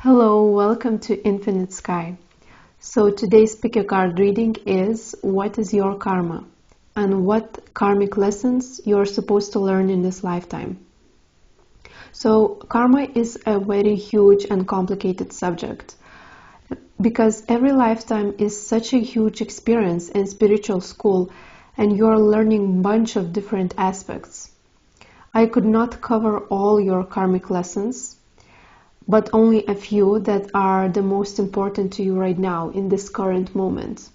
Hello, welcome to Infinite Sky. So today's pick a card reading is what is your karma and what karmic lessons you're supposed to learn in this lifetime. So karma is a very huge and complicated subject because every lifetime is such a huge experience in spiritual school and you're learning a bunch of different aspects. I could not cover all your karmic lessons, but only a few that are the most important to you right now in this current moment.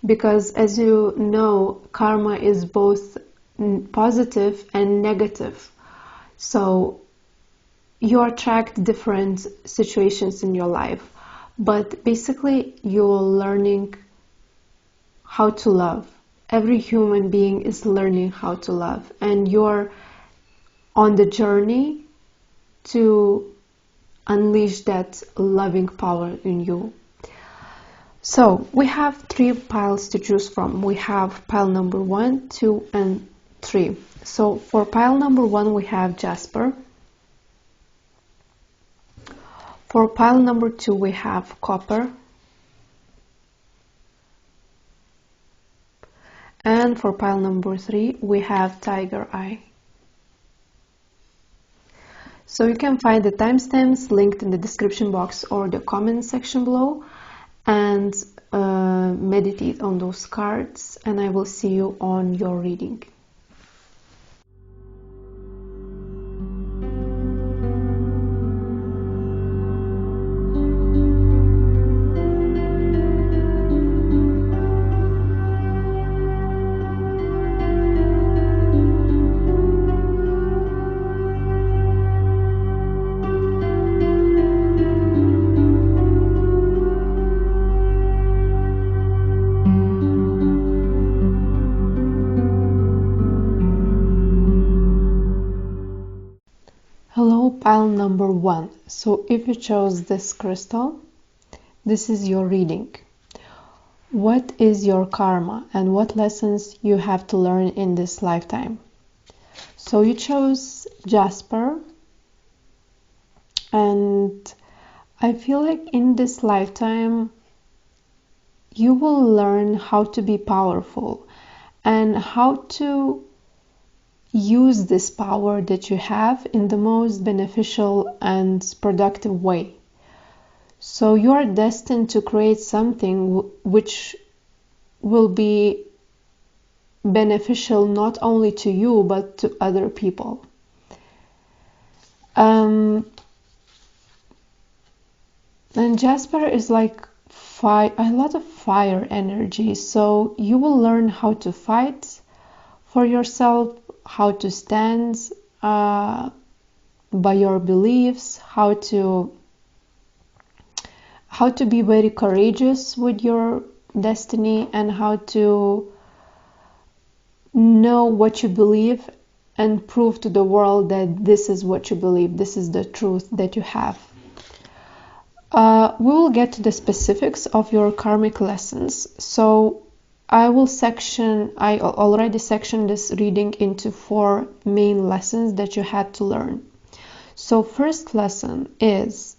Because as you know, karma is both positive and negative. So you attract different situations in your life, but basically you're learning how to love. Every human being is learning how to love, and you're on the journey to unleash that loving power in you. So we have 3 piles to choose from. We have pile number 1, 2, and 3. So for pile number 1 we have Jasper. For pile number 2 we have Copper. And for pile number 3 we have Tiger Eye. So you can find the timestamps linked in the description box or the comment section below, and meditate on those cards, and I will see you on your reading. Hello, pile number 1. So if you chose this crystal, this is your reading. What is your karma and what lessons you have to learn in this lifetime? So you chose Jasper, and I feel like in this lifetime you will learn how to be powerful and how to use this power that you have in the most beneficial and productive way. So you are destined to create something which will be beneficial not only to you but to other people. And Jasper is like a lot of fire energy, so you will learn how to fight for yourself, how to stand by your beliefs, how to be very courageous with your destiny, and how to know what you believe and prove to the world that this is what you believe, this is the truth that you have. We will get to the specifics of your karmic lessons. So I already sectioned this reading into 4 main lessons that you had to learn. So first lesson is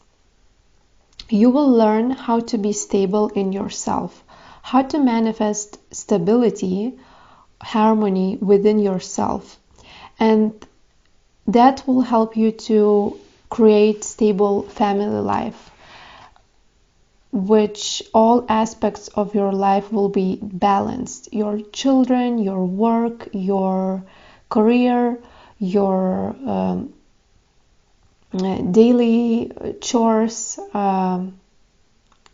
you will learn how to be stable in yourself, how to manifest stability, harmony within yourself. And that will help you to create stable family life, which all aspects of your life will be balanced. Your children, your work, your career, your daily chores,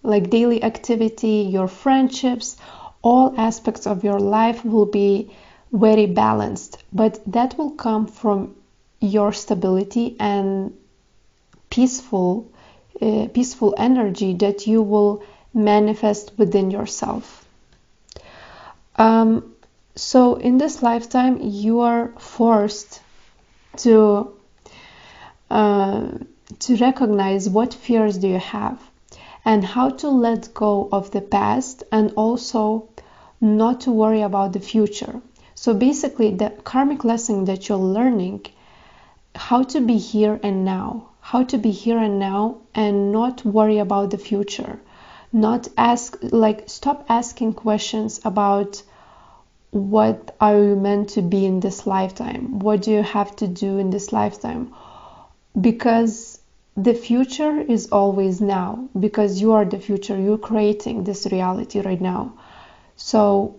like daily activity, your friendships, all aspects of your life will be very balanced. But that will come from your stability and peaceful energy that you will manifest within yourself. So in this lifetime you are forced to recognize what fears do you have and how to let go of the past, and also not to worry about the future. So basically the karmic lesson that you're learning, how to be here and now, how to be here and now and not worry about the future. Not ask, like, stop asking questions about what are you meant to be in this lifetime? What do you have to do in this lifetime? Because the future is always now, because you are the future. You're creating this reality right now. So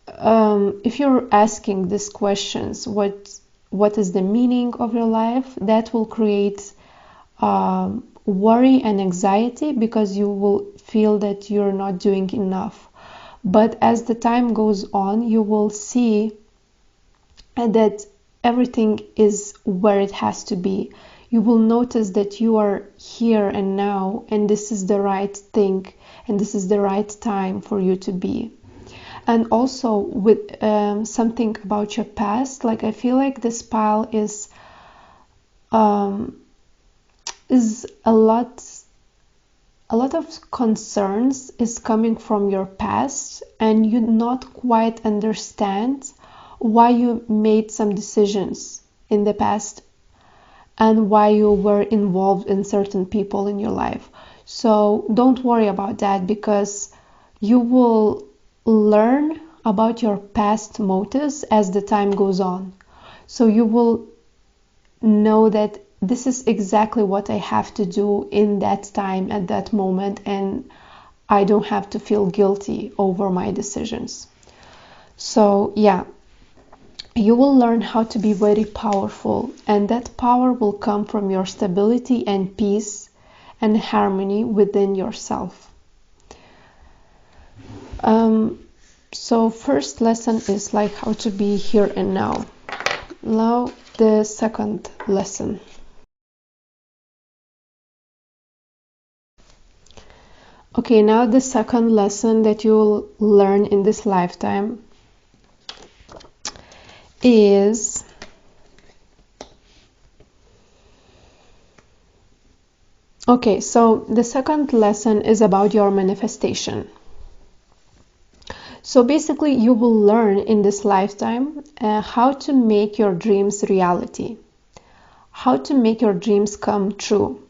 if you're asking these questions, what is the meaning of your life, that will create worry and anxiety, because you will feel that you're not doing enough. But as the time goes on, you will see that everything is where it has to be. You will notice that you are here and now, and this is the right thing, and this is the right time for you to be. And also with something about your past, like I feel like this pile is a lot of concerns is coming from your past, and you not quite understand why you made some decisions in the past and why you were involved in certain people in your life. So don't worry about that, because you will learn about your past motives as the time goes on. So you will know that this is exactly what I have to do in that time, at that moment, and I don't have to feel guilty over my decisions. So yeah, you will learn how to be very powerful, and that power will come from your stability and peace and harmony within yourself. So first lesson is like how to be here and now. Now the second lesson. Okay, now the second lesson that you'll learn in this lifetime is so the second lesson is about your manifestation. So basically you will learn in this lifetime how to make your dreams reality, how to make your dreams come true.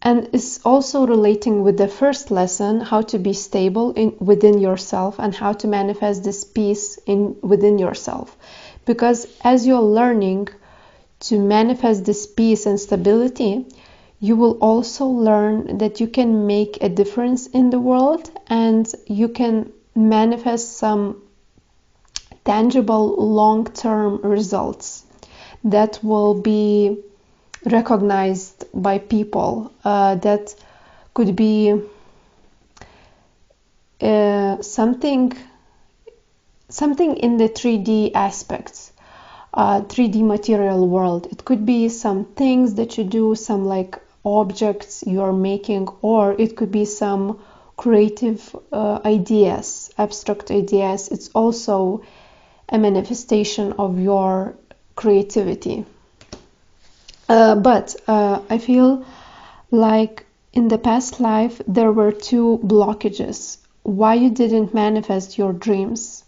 And it's also relating with the first lesson, how to be stable within yourself and how to manifest this peace within yourself. Because as you're learning to manifest this peace and stability, you will also learn that you can make a difference in the world, and you can manifest some tangible long-term results that will be recognized by people. That could be something in the 3D aspects, 3D material world. It could be some things that you do, some like objects you're making, or it could be some creative ideas, abstract ideas. It's also a manifestation of your creativity. But I feel like in the past life there were two blockages why you didn't manifest your dreams.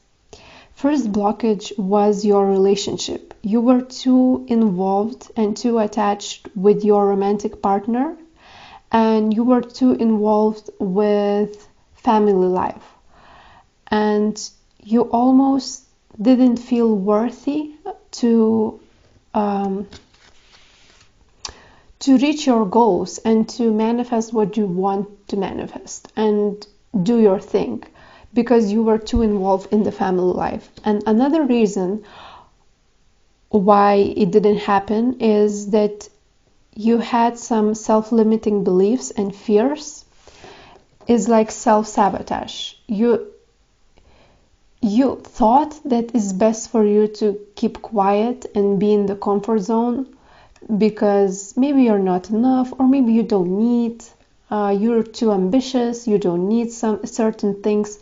First blockage was your relationship. You were too involved and too attached with your romantic partner, and you were too involved with family life, and you almost didn't feel worthy to reach your goals and to manifest what you want to manifest and do your thing, because you were too involved in the family life. And another reason why it didn't happen is that you had some self-limiting beliefs and fears. Is like self-sabotage. You thought that it's best for you to keep quiet and be in the comfort zone, because maybe you're not enough, or maybe you don't need, you're too ambitious, you don't need some certain things.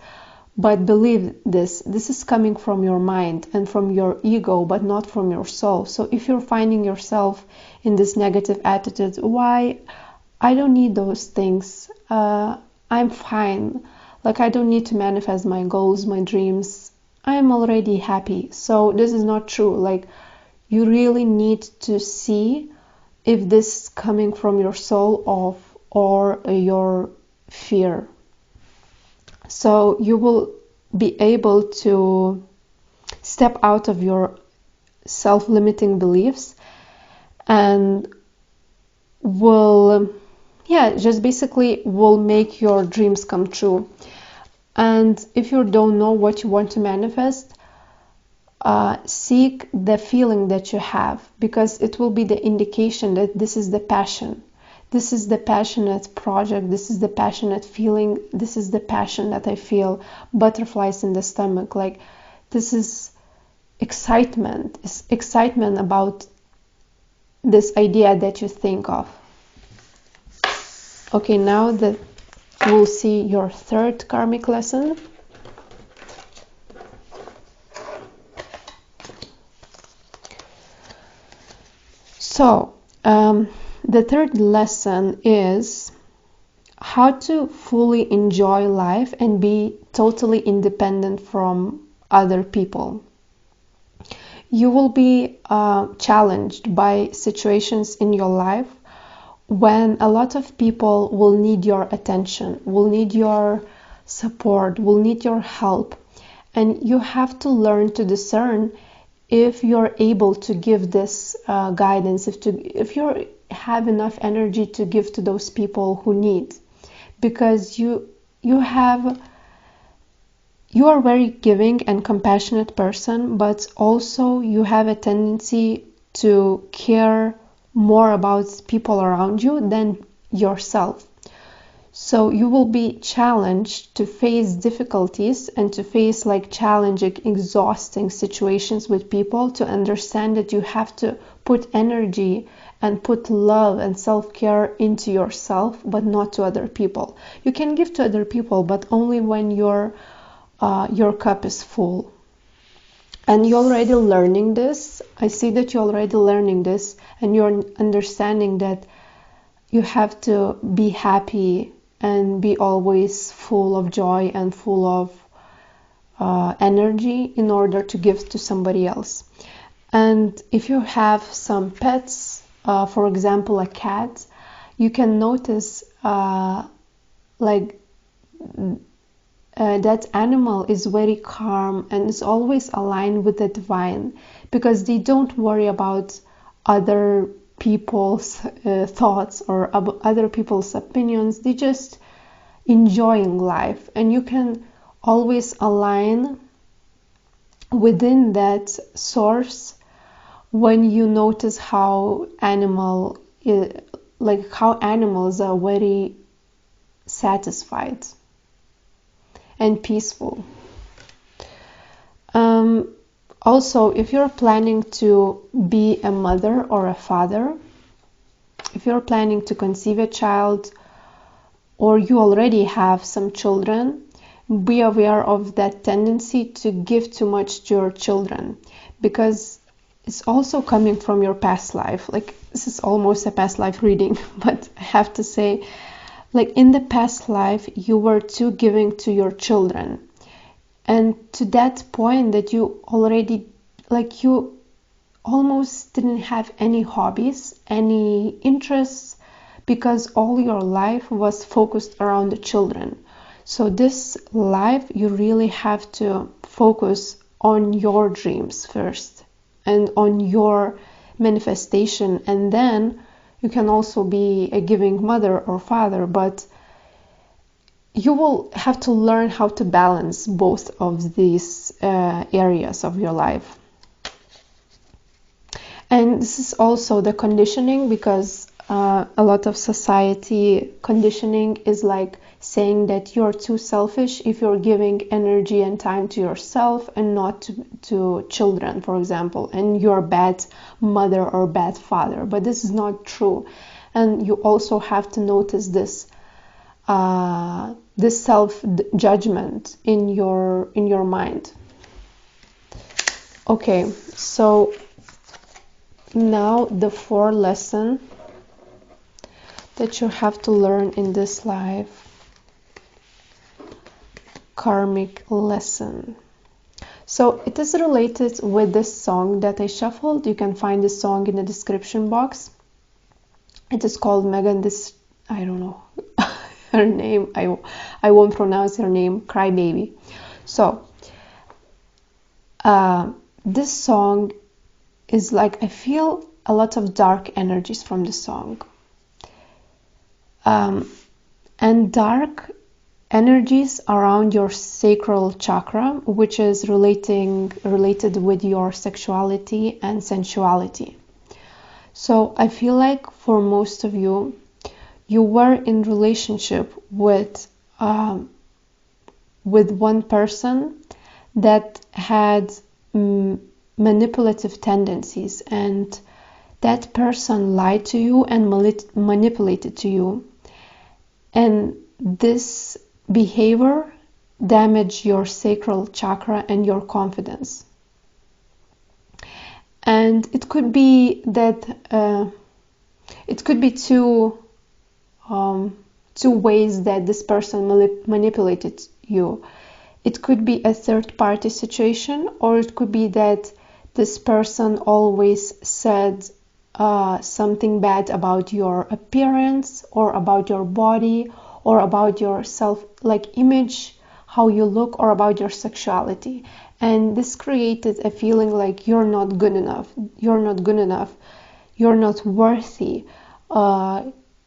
But believe this is coming from your mind and from your ego, but not from your soul. So if you're finding yourself in this negative attitude, why I don't need those things, I'm fine, like I don't need to manifest my goals, my dreams, I'm already happy. So this is not true. Like, you really need to see if this is coming from your soul or your fear. So you will be able to step out of your self-limiting beliefs and will just basically will make your dreams come true. And if you don't know what you want to manifest, seek the feeling that you have, because it will be the indication that this is the passion. This is the passionate project. This is the passionate feeling. This is the passion that I feel butterflies in the stomach. Like, this is excitement. It's excitement about this idea that you think of. Okay, now that we'll see your third karmic lesson. So, the third lesson is how to fully enjoy life and be totally independent from other people. You will be challenged by situations in your life when a lot of people will need your attention, will need your support, will need your help. And you have to learn to discern if you're able to give this guidance, if you have enough energy to give to those people who need. Because you are a very giving and compassionate person, but also you have a tendency to care more about people around you than yourself. So you will be challenged to face difficulties and to face like challenging, exhausting situations with people, to understand that you have to put energy and put love and self-care into yourself, but not to other people. You can give to other people, but only when your cup is full. And you're already learning this. I see that you're already learning this, and you're understanding that you have to be happy and be always full of joy and full of energy in order to give to somebody else. And if you have some pets, for example a cat, you can notice that animal is very calm and is always aligned with the divine, because they don't worry about other people's thoughts or other people's opinions. They just enjoying life, and you can always align within that source when you notice how animals are very satisfied and peaceful. Also, if you're planning to be a mother or a father, if you're planning to conceive a child, or you already have some children, be aware of that tendency to give too much to your children, because it's also coming from your past life. Like, this is almost a past life reading, but I have to say, like, in the past life you were too giving to your children, and to that point that you already, like, you almost didn't have any hobbies, any interests, because all your life was focused around the children. So this life you really have to focus on your dreams first and on your manifestation, and then you can also be a giving mother or father, but you will have to learn how to balance both of these areas of your life. And this is also the conditioning, because a lot of society conditioning is like saying that you're too selfish if you're giving energy and time to yourself and not to children, for example, and you're a bad mother or bad father. But this is not true, and you also have to notice this this self-judgment in your mind. Okay, so now the fourth lesson that you have to learn in this life, karmic lesson. So it is related with this song that I shuffled. You can find the song in the description box. It is called Megan. This, I don't know her name. I won't pronounce her name. Crybaby. So this song is like, I feel a lot of dark energies from the song. And dark energies around your sacral chakra, which is related with your sexuality and sensuality. So I feel like for most of you, you were in relationship with one person that had manipulative tendencies, and that person lied to you and manipulated to you, and this behavior damaged your sacral chakra and your confidence. And it could be that it could be two ways that this person manipulated you. It could be a third party situation, or it could be that this person always said something bad about your appearance, or about your body, or about your self image, how you look, or about your sexuality. And this created a feeling like you're not good enough, you're not worthy,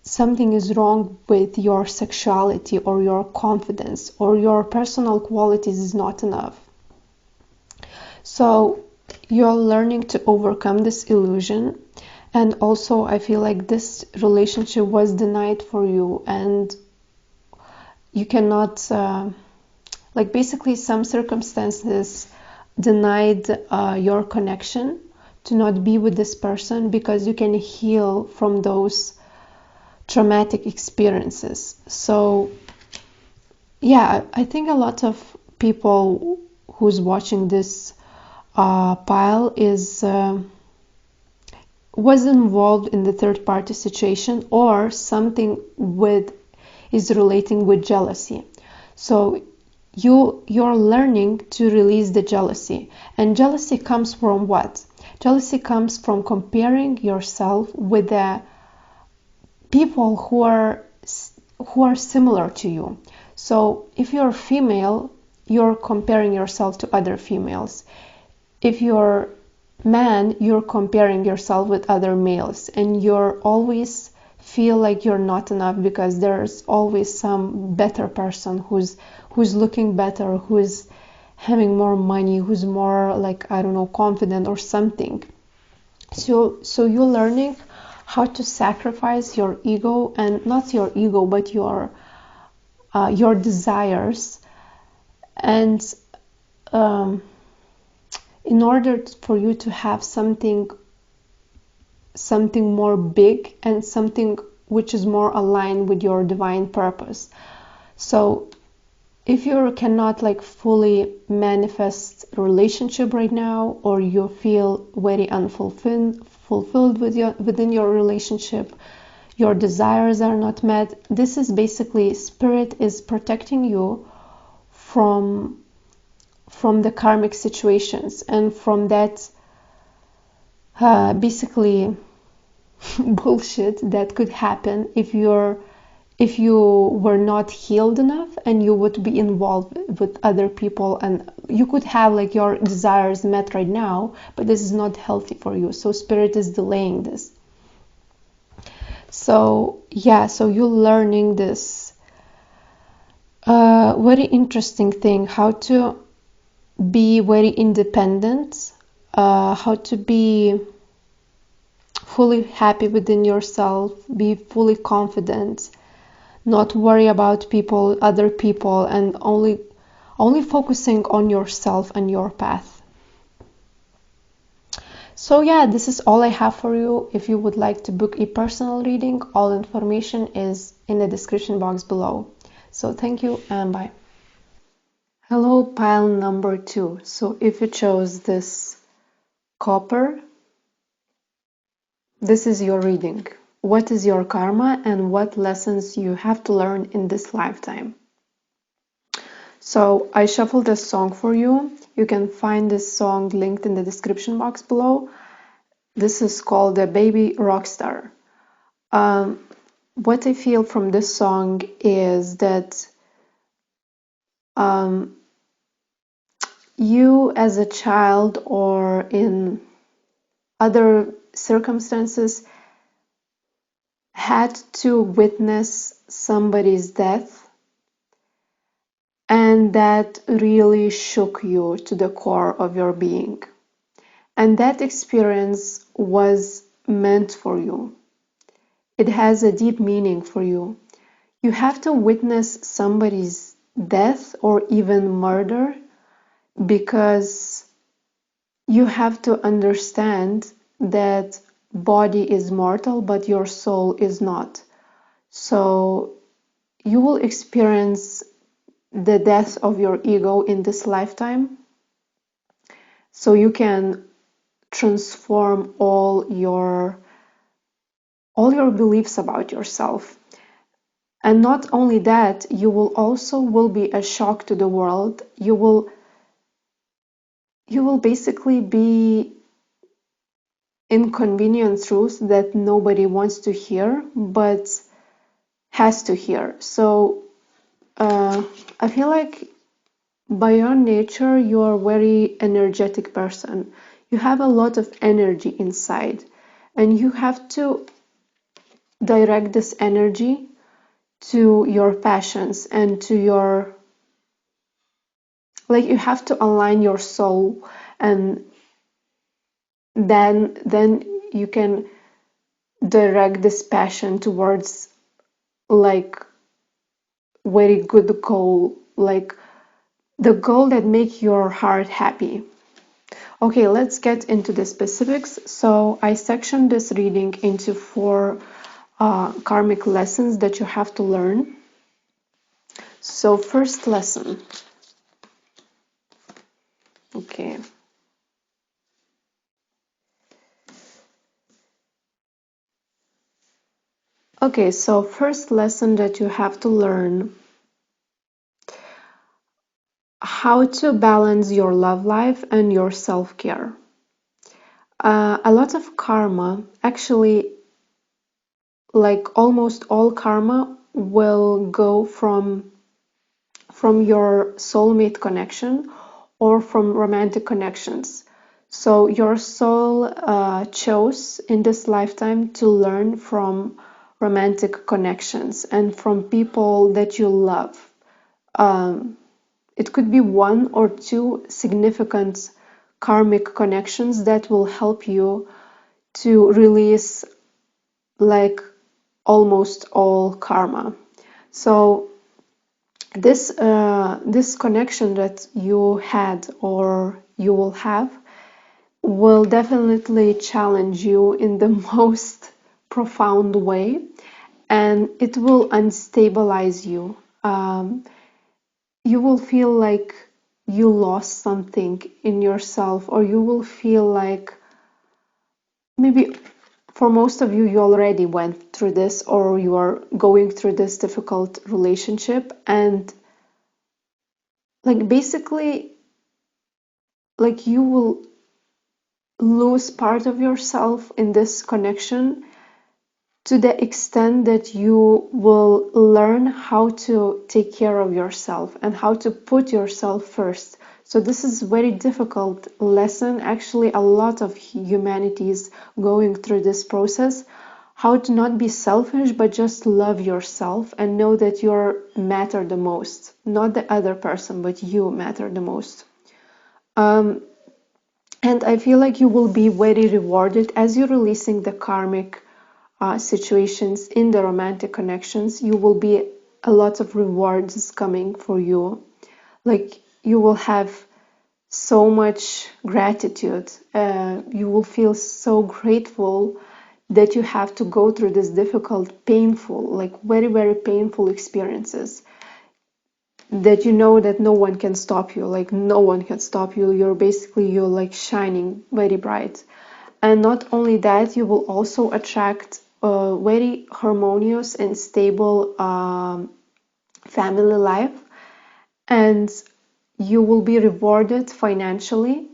something is wrong with your sexuality or your confidence, or your personal qualities is not enough. So you're learning to overcome this illusion. And also I feel like this relationship was denied for you, and you cannot basically some circumstances denied your connection to not be with this person, because you can heal from those traumatic experiences. So yeah, I think a lot of people who's watching this pile was involved in the third party situation, or something is relating with jealousy. So you're learning to release the jealousy. And jealousy comes from what? Jealousy comes from comparing yourself with the people who are similar to you. So if you're female, you're comparing yourself to other females. If you're man, you're comparing yourself with other males, and you're always feel like you're not enough, because there's always some better person who's looking better, who's having more money, who's more confident or something. So you're learning how to sacrifice your ego, and not your ego, but your desires, and in order for you to have something more big, and something which is more aligned with your divine purpose. So if you cannot fully manifest a relationship right now, or you feel very unfulfilled within your relationship, your desires are not met, this is basically spirit is protecting you from the karmic situations, and from that basically bullshit that could happen if you were not healed enough, and you would be involved with other people, and you could have your desires met right now, but this is not healthy for you. So spirit is delaying this. So yeah, so you're learning this very interesting thing, how to be very independent, how to be fully happy within yourself, be fully confident, not worry about other people, and only focusing on yourself and your path. So yeah, this is all I have for you. If you would like to book a personal reading, all information is in the description box below. So thank you and bye. Hello, pile number 2. So if you chose this copper, this is your reading. What is your karma, and what lessons you have to learn in this lifetime? So I shuffled this song for you. You can find this song linked in the description box below. This is called DaBaby ROCKSTAR. Um, what I feel from this song is that um, you as a child or in other circumstances had to witness somebody's death, and that really shook you to the core of your being. And that experience was meant for you. It has a deep meaning for you. You have to witness somebody's death or even murder because you have to understand that body is mortal but your soul is not. So you will experience the death of your ego in this lifetime, so you can transform all your beliefs about yourself. And not only that, you will also will be a shock to the world. You will basically be inconvenient truths that nobody wants to hear but has to hear. So I feel like by your nature you are a very energetic person. You have a lot of energy inside, and you have to direct this energy to your passions and to your, like, you have to align your soul, and then you can direct this passion towards, like, very good goal, like the goal that make your heart happy. Okay, let's get into the specifics. So I sectioned this reading into 4 karmic lessons that you have to learn. So first lesson. Okay. Okay, so first lesson that you have to learn: how to balance your love life and your self-care. A lot of karma, actually, like almost all karma, will go from your soulmate connection or from romantic connections. So your soul chose in this lifetime to learn from romantic connections and from people that you love. It could be 1 or 2 significant karmic connections that will help you to release, like, almost all karma. So this connection that you had or you will have will definitely challenge you in the most profound way, and it will unstabilize you. You will feel like you lost something in yourself, or you will feel like, maybe for most of you, you already went through this, or you are going through this difficult relationship, and, like, basically, like, you will lose part of yourself in this connection, to the extent that you will learn how to take care of yourself and how to put yourself first. So this is a very difficult lesson. Actually, a lot of humanity is going through this process. How to not be selfish, but just love yourself and know that you matter the most. Not the other person, but you matter the most. And I feel like you will be very rewarded as you're releasing the karmic situations in the romantic connections. You will be a lot of rewards coming for you. Like, you will have so much gratitude. You will feel so grateful that you have to go through this difficult, painful, like very, very painful experiences. That you know that no one can stop you. Like, no one can stop you. You're like shining very bright. And not only that, you will also attract a very harmonious and stable family life, and you will be rewarded financially.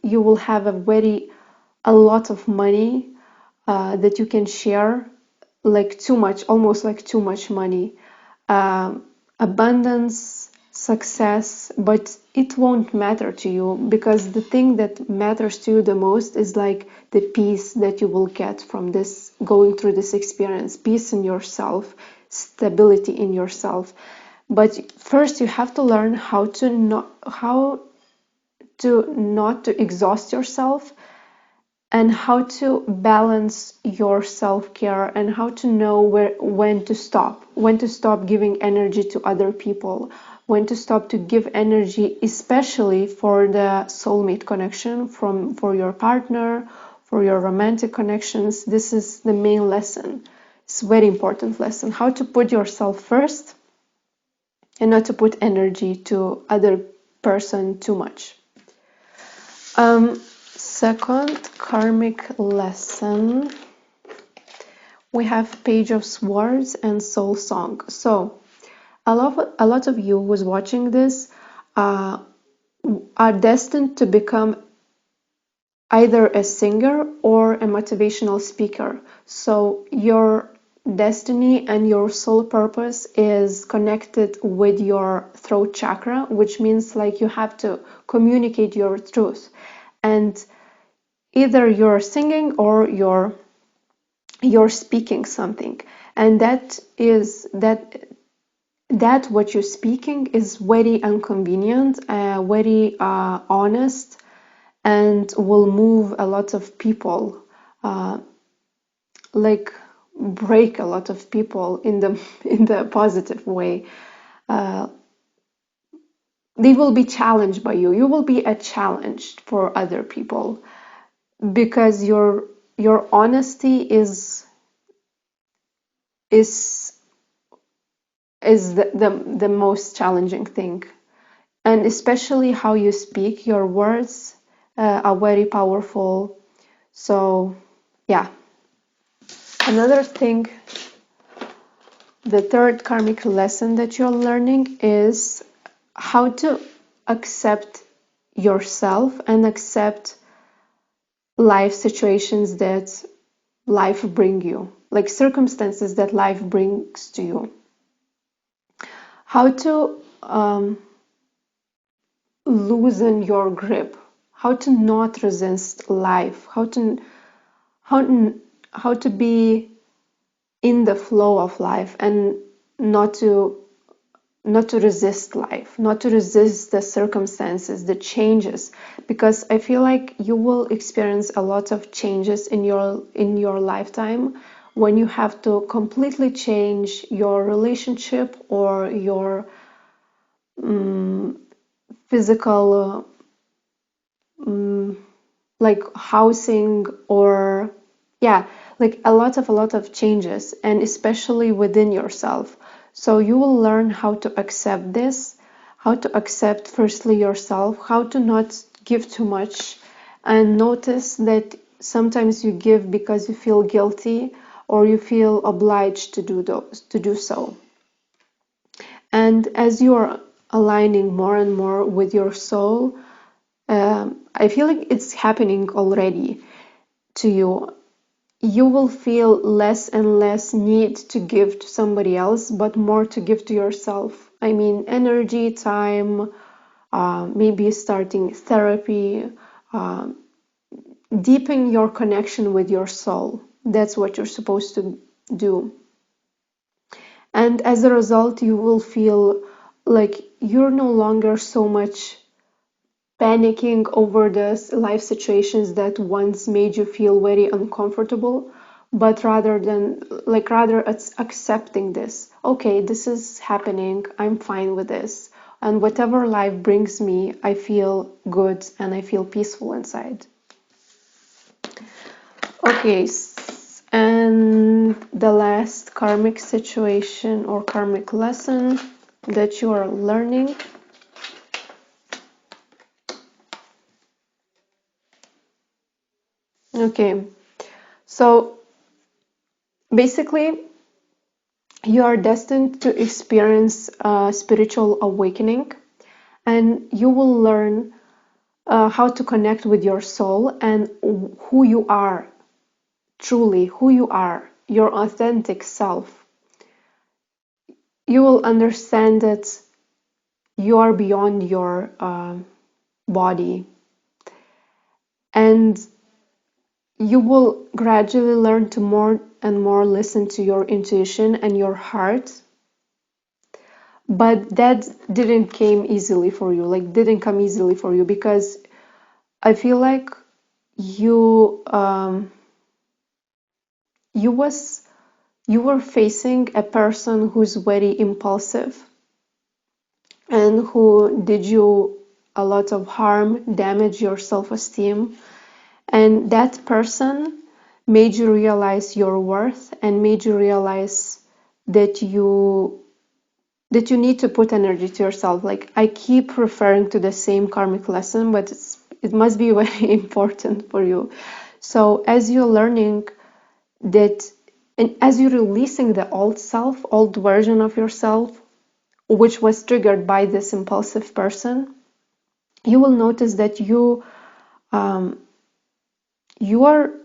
You will have a lot of money that you can share like too much, almost like too much money, abundance, success, but it won't matter to you, because the thing that matters to you the most is like the peace that you will get from this, going through this experience, peace in yourself, stability in yourself. But first you have to learn how to not to exhaust yourself, and how to balance your self-care, and how to know when to stop giving energy to other people, when to stop to give energy, especially for the soulmate connection, for your partner, for your romantic connections. This is the main lesson. It's a very important lesson, how to put yourself first and not to put energy to other person too much. Second karmic lesson, we have Page of Swords and Soul Song. So a lot of you who's watching this are destined to become either a singer or a motivational speaker. So your destiny and your soul purpose is connected with your throat chakra, which means like you have to communicate your truth. And either you're singing or you're speaking something, and that what you're speaking is very inconvenient, very honest, and will move a lot of people, like break a lot of people in the positive way. They will be challenged by you. You will be a challenge for other people, because your honesty is the most challenging thing, and especially how you speak. Your words are very powerful. So yeah, another thing, the third karmic lesson that you're learning is how to accept yourself and accept life situations that life bring you, like circumstances that life brings to you. How to loosen your grip, how to not resist life, how to be in the flow of life, and not to resist life, not to resist the circumstances, the changes, because I feel like you will experience a lot of changes in your lifetime when you have to completely change your relationship or your physical like housing, or yeah, like a lot of changes, and especially within yourself. So you will learn how to accept this, how to accept firstly yourself, how to not give too much, and notice that sometimes you give because you feel guilty or you feel obliged to do so. And as you are aligning more and more with your soul, I feel like it's happening already to you. You will feel less and less need to give to somebody else, but more to give to yourself. I mean, energy, time, maybe starting therapy, deepen your connection with your soul. That's what you're supposed to do. And as a result, you will feel like you're no longer so much panicking over the life situations that once made you feel very uncomfortable, but rather it's accepting this. Okay, this is happening, I'm fine with this, and whatever life brings me, I feel good and I feel peaceful inside. Okay, and the last karmic situation or karmic lesson that you are learning. Okay, so basically you are destined to experience a spiritual awakening, and you will learn how to connect with your soul and who you are, truly who you are your authentic self, you will understand that you are beyond your body, and you will gradually learn to more and more listen to your intuition and your heart. But that didn't come easily for you, because I feel like you you was you were facing a person who's very impulsive and who did you a lot of harm, damage your self-esteem, and that person made you realize your worth and made you realize that you need to put energy to yourself. Like, I keep referring to the same karmic lesson, but it must be very important for you. So as you're learning that, and as you're releasing the old version of yourself, which was triggered by this impulsive person, you will notice that you are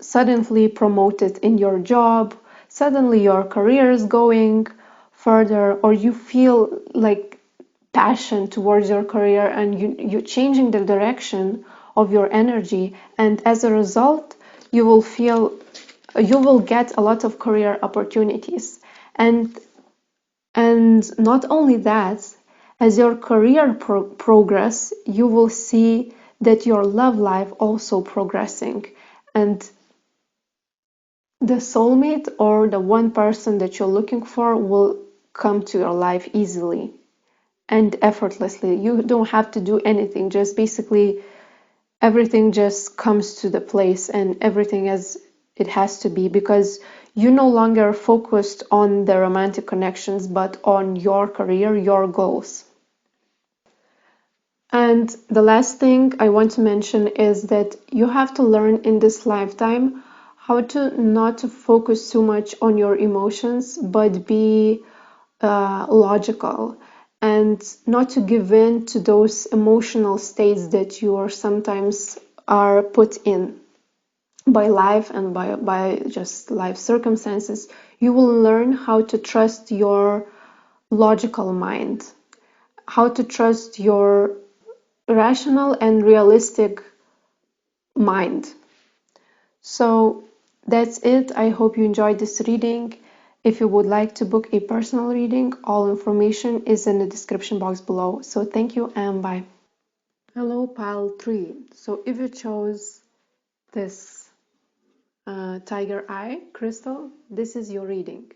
suddenly promoted in your job, suddenly your career is going further, or you feel like passion towards your career, and you're changing the direction of your energy, and as a result you will get a lot of career opportunities. And not only that, as your career progress, you will see that your love life also progressing, and the soulmate or the one person that you're looking for will come to your life easily and effortlessly. You don't have to do anything, just basically everything just comes to the place and everything as it has to be, because you no longer focused on the romantic connections but on your career, your goals. And the last thing I want to mention is that you have to learn in this lifetime how to not to focus too much on your emotions, but be logical, and not to give in to those emotional states that you are sometimes are put in by life and by just life circumstances. You will learn how to trust your logical mind, how to trust your rational and realistic mind. So that's it. I hope you enjoyed this reading. If you would like to book a personal reading, all information is in the description box below. So thank you and bye. Hello, pile 3. So if you chose this tiger eye crystal, this is your reading.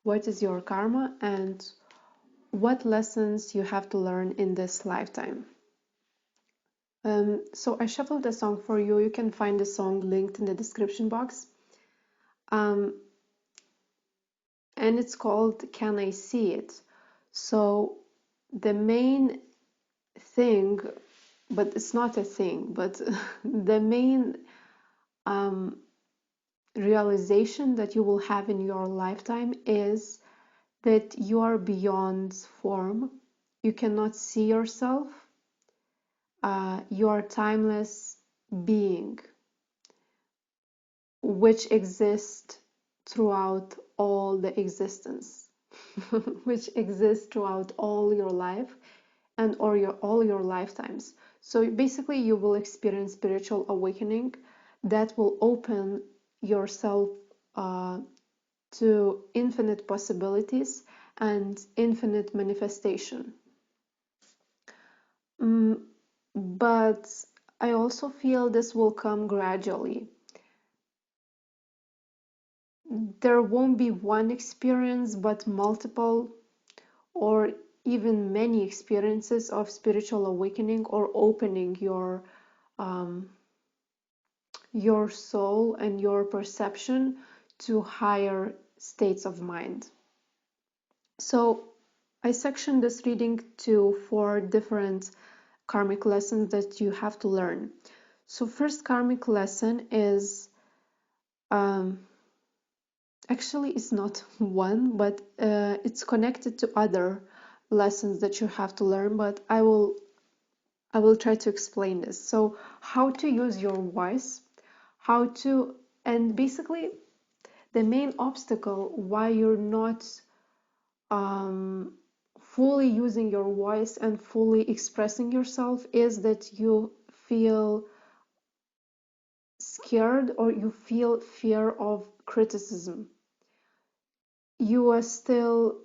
What is your karma and what lessons you have to learn in this lifetime? So I shuffled the song for you. You can find the song linked in the description box. And it's called Can I See It? So the main thing, but it's not a thing, but the main realization that you will have in your lifetime is that you are beyond form. You cannot see yourself. You are a timeless being which exists throughout all the existence, which exists throughout all your life and all your lifetimes. So basically you will experience spiritual awakening that will open yourself to infinite possibilities and infinite manifestation. But I also feel this will come gradually. There won't be one experience, but multiple or even many experiences of spiritual awakening or opening your soul and your perception to higher states of mind. So I sectioned this reading to 4 different karmic lessons that you have to learn. So first karmic lesson is actually it's not one, but it's connected to other lessons that you have to learn, but I will try to explain this. So how to use your voice, and basically the main obstacle why you're not fully using your voice and fully expressing yourself is that you feel scared or you feel fear of criticism. You are still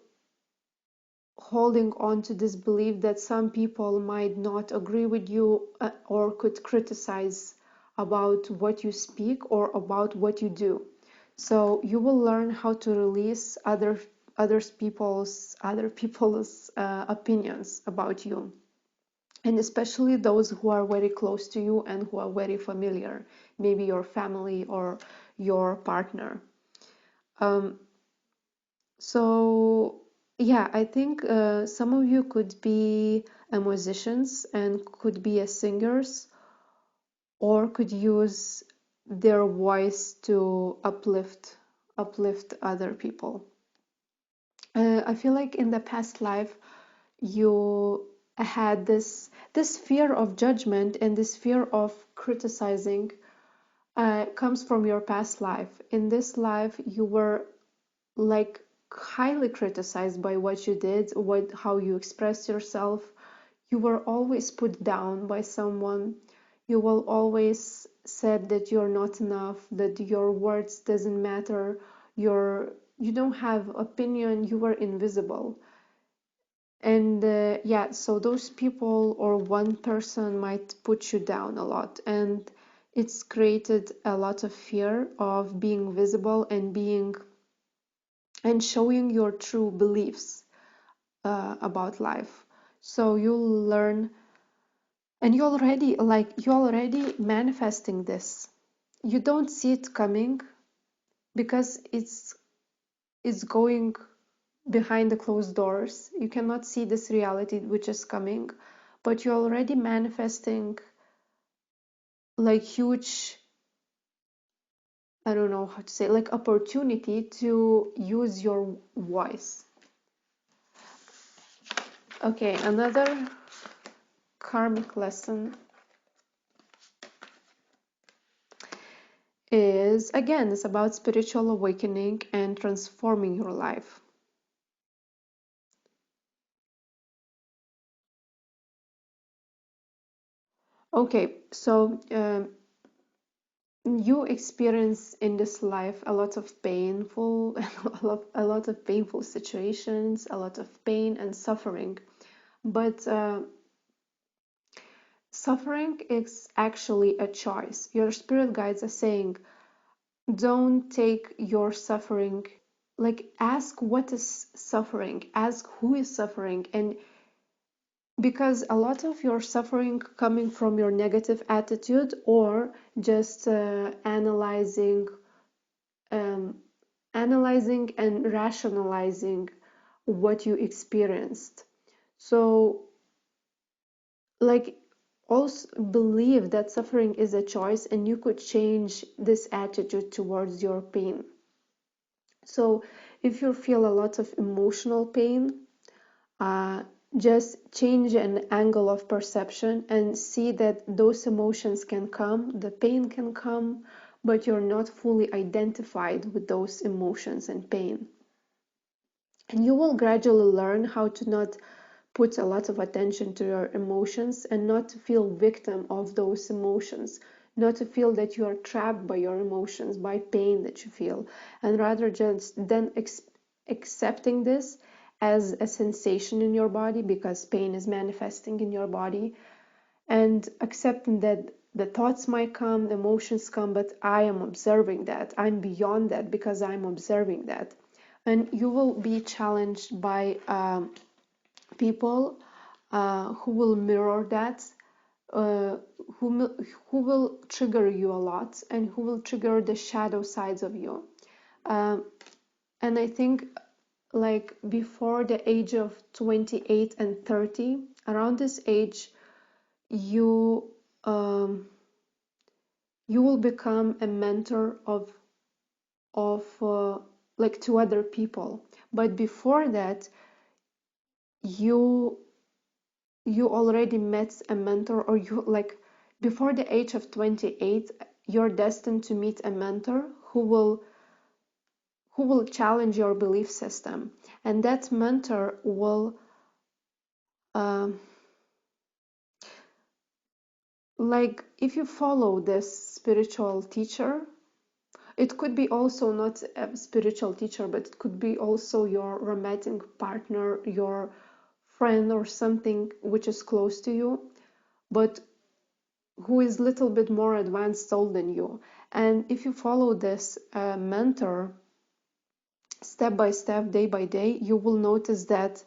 holding on to this belief that some people might not agree with you or could criticize about what you speak or about what you do. So you will learn how to release other people's opinions about you, and especially those who are very close to you and who are very familiar, maybe your family or your partner. So yeah, I think some of you could be a musicians and could be a singers or could use their voice to uplift other people. I feel like in the past life you had this fear of judgment and this fear of criticizing comes from your past life. In this life you were like highly criticized by what you did, how you expressed yourself. You were always put down by someone. You will always said that you're not enough, that your words doesn't matter, you don't have opinion, you were invisible. And yeah, so those people or one person might put you down a lot, and it's created a lot of fear of being visible and showing your true beliefs about life. So you'll learn, and you're already manifesting this. You don't see it coming because it's going behind the closed doors. You cannot see this reality which is coming, but you're already manifesting like huge, I don't know how to say, like opportunity to use your voice. Okay, another karmic lesson is, again, it's about spiritual awakening and transforming your life. Okay, so you experience in this life a lot of painful a lot of painful situations, a lot of pain and suffering, but suffering is actually a choice. Your spirit guides are saying, don't take your suffering, like ask what is suffering, ask who is suffering, and because a lot of your suffering coming from your negative attitude or just um, analyzing and rationalizing what you experienced. So like also believe that suffering is a choice and you could change this attitude towards your pain. So if you feel a lot of emotional pain, uh, just change an angle of perception and see that those emotions can come, the pain can come, but you're not fully identified with those emotions and pain. And you will gradually learn how to not put a lot of attention to your emotions and not to feel victim of those emotions, not to feel that you are trapped by your emotions, by pain that you feel, and rather just then accepting this as a sensation in your body because pain is manifesting in your body, and accepting that the thoughts might come, the emotions come, but I am observing that. I'm beyond that because I'm observing that. And you will be challenged by people who will mirror that, uh, who will trigger you a lot and who will trigger the shadow sides of you. And I think like before the age of 28 and 30, around this age, you you will become a mentor of like to other people. But before that, you already met a mentor, or you like before the age of 28 you're destined to meet a mentor who will who will challenge your belief system, and that mentor will like if you follow this spiritual teacher, it could be also not a spiritual teacher, but it could be also your romantic partner, your friend, or something which is close to you, but who is a little bit more advanced soul than you. And if you follow this mentor step by step, day by day, you will notice that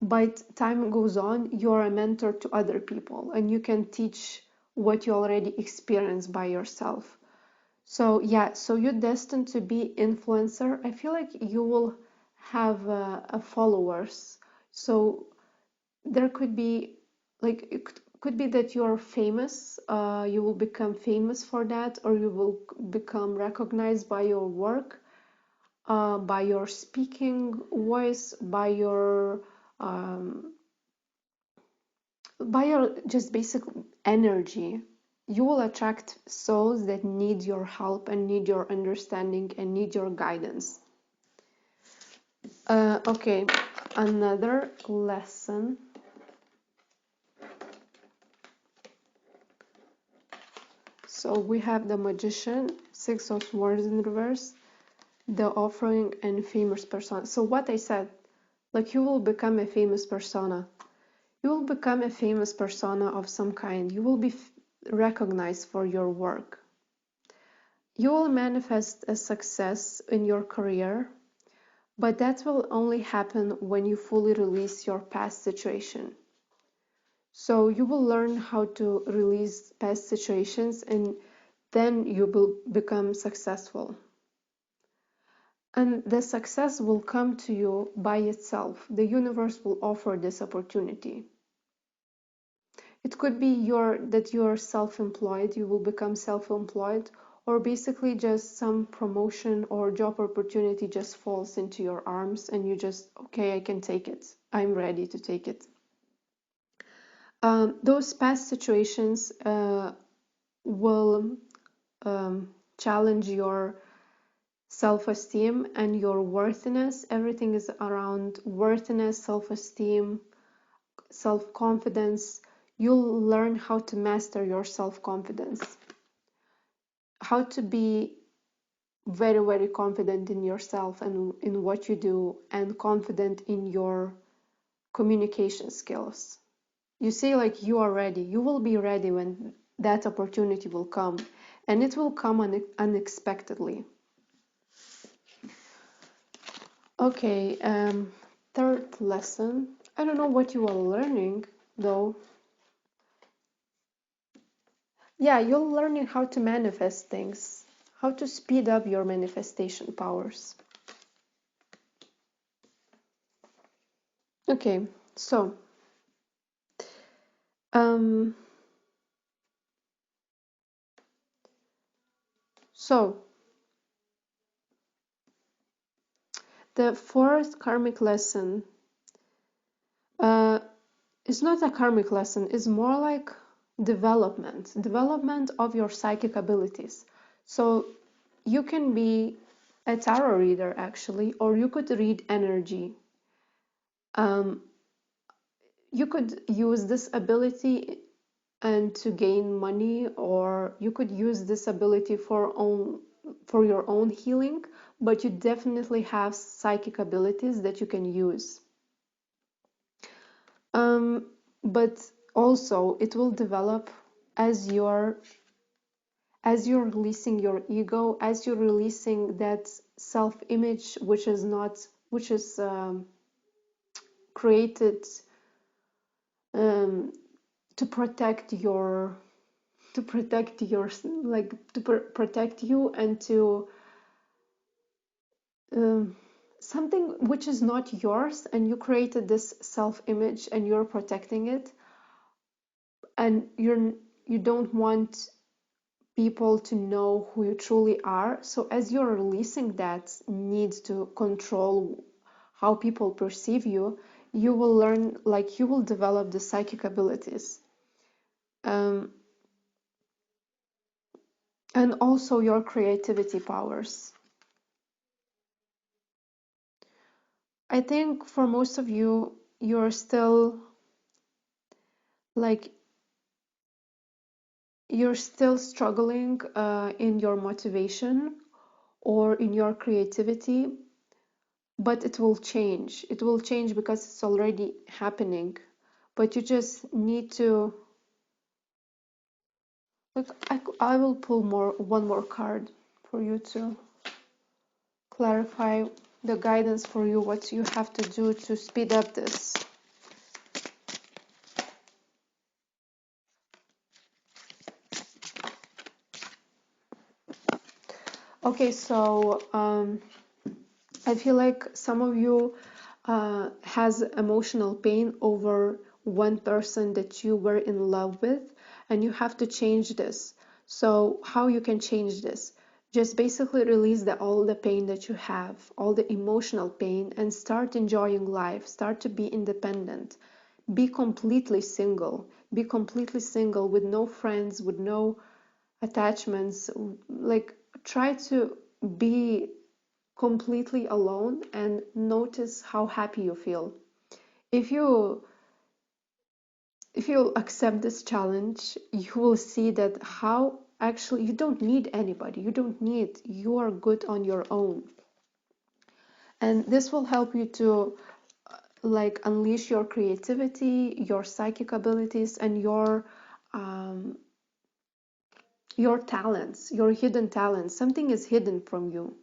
by time goes on, you're a mentor to other people, and you can teach what you already experienced by yourself. So yeah, so you're destined to be influencer. I feel like you will have a followers. So there could be like could be that you're famous. You will become famous for that, or you will become recognized by your work, by your speaking voice, by your just basic energy. You will attract souls that need your help and need your understanding and need your guidance. Okay, another lesson. So we have the Magician, Six of Swords in reverse, the Offering, and famous persona. So what I said, like you will become a famous persona. You will become a famous persona of some kind. You will be recognized for your work. You will manifest a success in your career, but that will only happen when you fully release your past situation. So you will learn how to release past situations, and then you will become successful. And the success will come to you by itself. The universe will offer this opportunity. It could be that you're self-employed, you will become self-employed, or basically just some promotion or job opportunity just falls into your arms and you just, okay, I can take it. I'm ready to take it. Those past situations will challenge your self-esteem and your worthiness. Everything is around worthiness, self-esteem, self-confidence. You'll learn how to master your self-confidence, how to be very, very confident in yourself and in what you do, and confident in your communication skills. You say like you are ready. You will be ready when that opportunity will come, and it will come unexpectedly. Okay, third lesson. I don't know what you are learning though. Yeah, you're learning how to manifest things, how to speed up your manifestation powers. Okay, so the fourth karmic lesson is not a karmic lesson, it's more like development of your psychic abilities. So you can be a tarot reader actually, or you could read energy. You could use this ability and to gain money, or you could use this ability for your own healing, but you definitely have psychic abilities that you can use. But also it will develop as you're releasing your ego, as you're releasing that self-image which is created to protect you and to something which is not yours, and you created this self-image and you're protecting it, and you don't want people to know who you truly are. So as you're releasing that need to control how people perceive you, you will learn, like you will develop the psychic abilities, and also your creativity powers. I think for most of you, you're still like you're still struggling in your motivation or in your creativity, but it will change. It will change because it's already happening. But you just need to look. I will pull one more card for you to clarify the guidance for you, what you have to do to speed up this. Okay, so I feel like some of you has emotional pain over one person that you were in love with, and you have to change this. So how you can change this? Just basically release all the pain that you have, all the emotional pain, and start enjoying life. Start to be independent. Be completely single. Be completely single with no friends, with no attachments. Like try to be completely alone and notice how happy you feel. If you accept this challenge, you will see that how actually you don't need anybody. You are good on your own. And this will help you to like unleash your creativity, your psychic abilities, and your talents, your hidden talents. Something is hidden from you.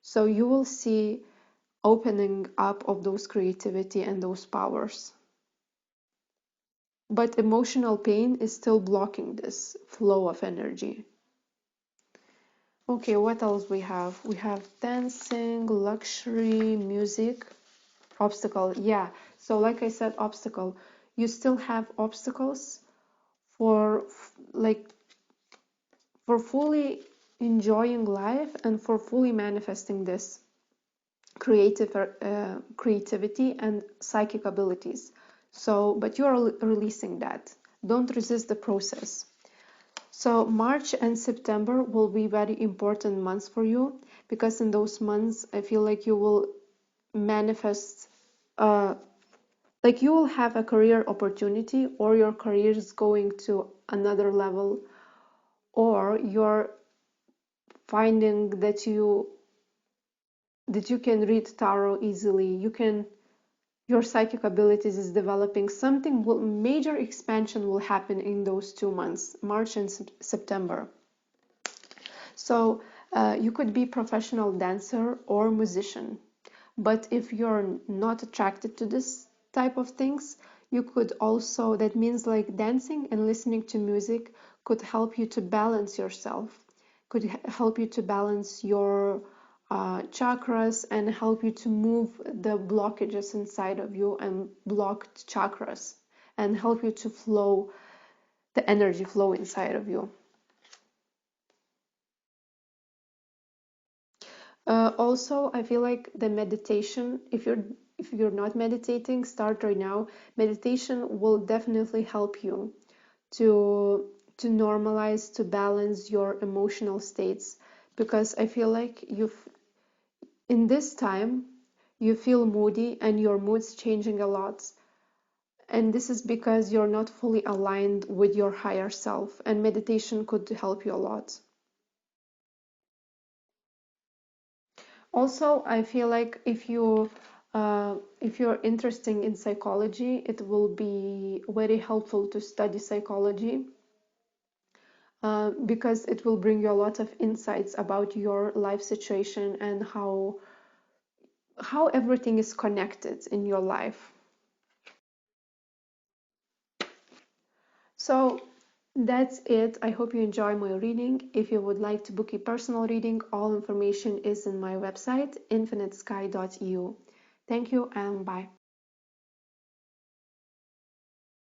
So you will see opening up of those creativity and those powers. But emotional pain is still blocking this flow of energy. Okay, what else we have? We have dancing, luxury, music, obstacle. Yeah, so like I said, obstacle. You still have obstacles for like for fully enjoying life and for fully manifesting this creativity and psychic abilities. So, but you are releasing that. Don't resist the process. So March and September will be very important months for you, because in those months I feel like you will manifest, like you will have a career opportunity, or your career is going to another level, or you're finding that you can read tarot easily. Your psychic abilities is developing. Major expansion will happen in those 2 months, March and September. So you could be professional dancer or musician, but if you're not attracted to this type of things, you could also, that means like dancing and listening to music could help you to balance yourself, could help you to balance your chakras and help you to move the blockages inside of you and blocked chakras, and help you to flow the energy flow inside of you. Also, I feel like the meditation, if you're not meditating, start right now. Meditation will definitely help you to normalize, to balance your emotional states, because I feel like in this time you feel moody and your mood's changing a lot. And this is because you're not fully aligned with your higher self, and meditation could help you a lot. Also, I feel like if you're interested in psychology, it will be very helpful to study psychology, because it will bring you a lot of insights about your life situation and how everything is connected in your life. So that's it. I hope you enjoy my reading. If you would like to book a personal reading, all information is in my website, infinitesky.eu. Thank you and bye.